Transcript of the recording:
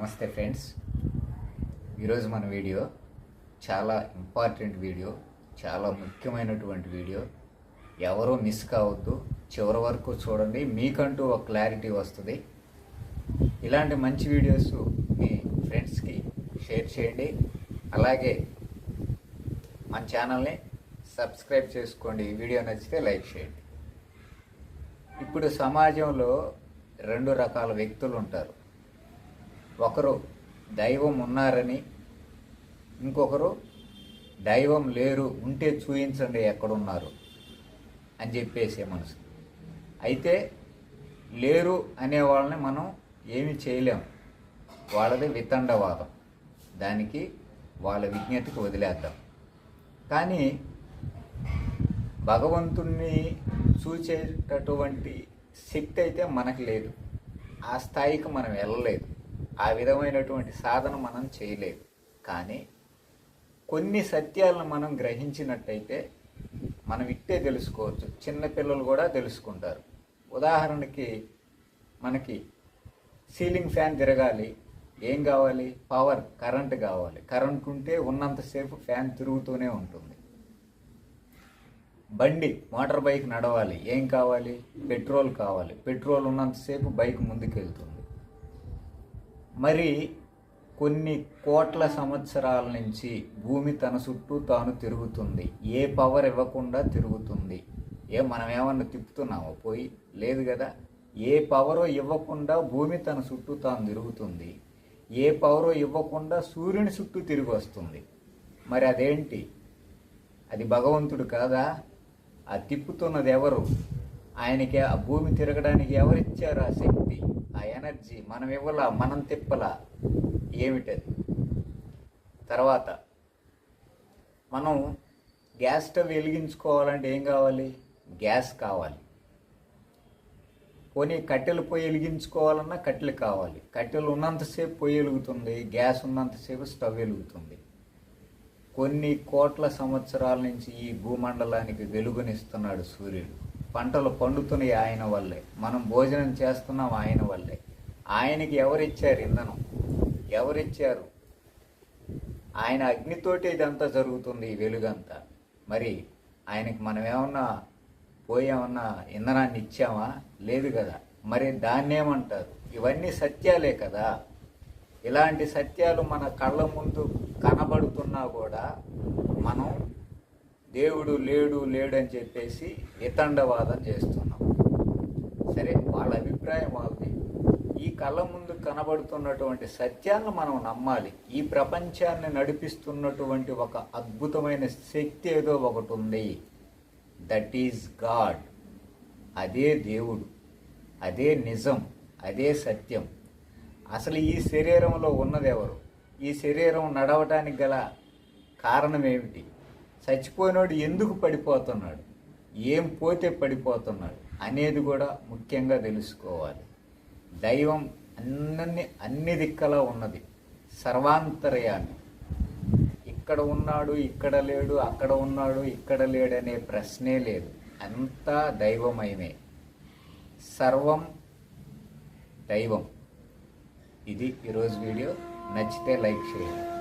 నమస్తే ఫ్రెండ్స్. ఈరోజు మన వీడియో చాలా ఇంపార్టెంట్ వీడియో, చాలా ముఖ్యమైనటువంటి వీడియో. ఎవరూ మిస్ కావద్దు, చివరి వరకు చూడండి, మీకంటూ ఒక క్లారిటీ వస్తుంది. ఇలాంటి మంచి వీడియోస్ మీ ఫ్రెండ్స్కి షేర్ చేయండి. అలాగే మన ఛానల్ని సబ్స్క్రైబ్ చేసుకోండి. వీడియో నచ్చితే లైక్ చేయండి. ఇప్పుడు సమాజంలో రెండు రకాల వ్యక్తులు ఉంటారు. ఒకరు దైవం ఉన్నారని, ఇంకొకరు దైవం లేరు, ఉంటే చూపించండి ఎక్కడున్నారు అని చెప్పేసే మనసు. అయితే లేరు అనే వాళ్ళని మనం ఏమి చేయలేము, వాళ్ళది వితండవాదం. దానికి వాళ్ళ విజ్ఞతకి వదిలేద్దాం. కానీ భగవంతుణ్ణి చూచేటటువంటి శక్తి అయితే మనకు లేదు. ఆ స్థాయికి మనం వెళ్ళలేదు. ఆ విధమైనటువంటి సాధన మనం చేయలేదు. కానీ కొన్ని సత్యాలను మనం గ్రహించినట్టయితే మనం ఇట్టే తెలుసుకోవచ్చు. చిన్నపిల్లలు కూడా తెలుసుకుంటారు. ఉదాహరణకి మనకి సీలింగ్ ఫ్యాన్ తిరగాలి, ఏం కావాలి? పవర్, కరెంటు కావాలి. కరెంట్ ఉంటే ఉన్నంతసేపు ఫ్యాన్ తిరుగుతూనే ఉంటుంది. బండి, మోటార్ బైక్ నడవాలి, ఏం కావాలి? పెట్రోల్ కావాలి. పెట్రోల్ ఉన్నంతసేపు బైక్ ముందుకెళ్తుంది. మరి కొన్ని కోట్ల సంవత్సరాల నుంచి భూమి తన చుట్టూ తాను తిరుగుతుంది. ఏ పవర్ ఇవ్వకుండా తిరుగుతుంది. మనం ఏమన్నా తిప్పుతున్నామో? పోయి లేదు కదా. ఏ పవరో ఇవ్వకుండా భూమి తన చుట్టూ తాను తిరుగుతుంది. ఏ పవరో ఇవ్వకుండా సూర్యుని చుట్టూ తిరిగి వస్తుంది. మరి అదేంటి? అది భగవంతుడు కాదా? ఆ తిప్పుతున్నది ఎవరు? ఆయనకి ఆ భూమి తిరగడానికి ఎవరిచ్చారు ఆ శక్తి, ఆ ఎనర్జీ? మనం ఇవ్వలా, మనం తిప్పలా. ఏమిటది? తర్వాత మనం గ్యాస్ స్టవ్ వెలిగించుకోవాలంటే ఏం కావాలి? గ్యాస్ కావాలి. పోనీ కట్టెలు పొయ్యి వెలిగించుకోవాలన్నా కట్టెలు కావాలి. కట్టెలు ఉన్నంతసేపు పొయ్యి వెలుగుతుంది, గ్యాస్ ఉన్నంతసేపు స్టవ్ వెలుగుతుంది. కొన్ని కోట్ల సంవత్సరాల నుంచి ఈ భూమండలానికి వెలుగునిస్తున్నాడు సూర్యుడు. పంటలు పండుతున్నాయి ఆయన వల్లే. మనం భోజనం చేస్తున్నాం ఆయన వల్లే. ఆయనకి ఎవరిచ్చారు ఇంధనం? ఎవరిచ్చారు? ఆయన అగ్నితోటి ఇదంతా జరుగుతుంది, ఈ వెలుగంతా. మరి ఆయనకి మనం ఏమన్నా పోయేమన్నా ఇంధనాన్ని ఇచ్చామా? లేదు కదా. మరి దాన్ని ఏమంటారు? ఇవన్నీ సత్యాలే కదా. ఇలాంటి సత్యాలు మన కళ్ళ ముందు కనబడుతున్నా కూడా మనం దేవుడు లేడు అని చెప్పేసి వితండవాదం చేస్తున్నాం. సరే, వాళ్ళ అభిప్రాయం వాళ్ళది. ఈ కళ్ళ ముందు కనబడుతున్నటువంటి సత్యాలను మనం నమ్మాలి. ఈ ప్రపంచాన్ని నడిపిస్తున్నటువంటి ఒక అద్భుతమైన శక్తి ఏదో ఒకటి ఉంది. That is God. అదే దేవుడు, అదే నిజం, అదే సత్యం. అసలు ఈ శరీరంలో ఉన్నది ఎవరు? ఈ శరీరం నడవటానికి గల కారణం ఏమిటి? చచ్చిపోయినోడు ఎందుకు పడిపోతున్నాడు? ఏం పోతే పడిపోతున్నాడు అనేది కూడా ముఖ్యంగా తెలుసుకోవాలి. దైవం అన్ని దిక్కలా ఉన్నది, సర్వాంతర్యామి. ఇక్కడ ఉన్నాడు, ఇక్కడ లేడు, అక్కడ ఉన్నాడు, ఇక్కడ లేడనే ప్రశ్నే లేదు. అంతా దైవమయమే. సర్వం దైవం. ఇది ఈరోజు వీడియో. నచ్చితే లైక్ చేయండి.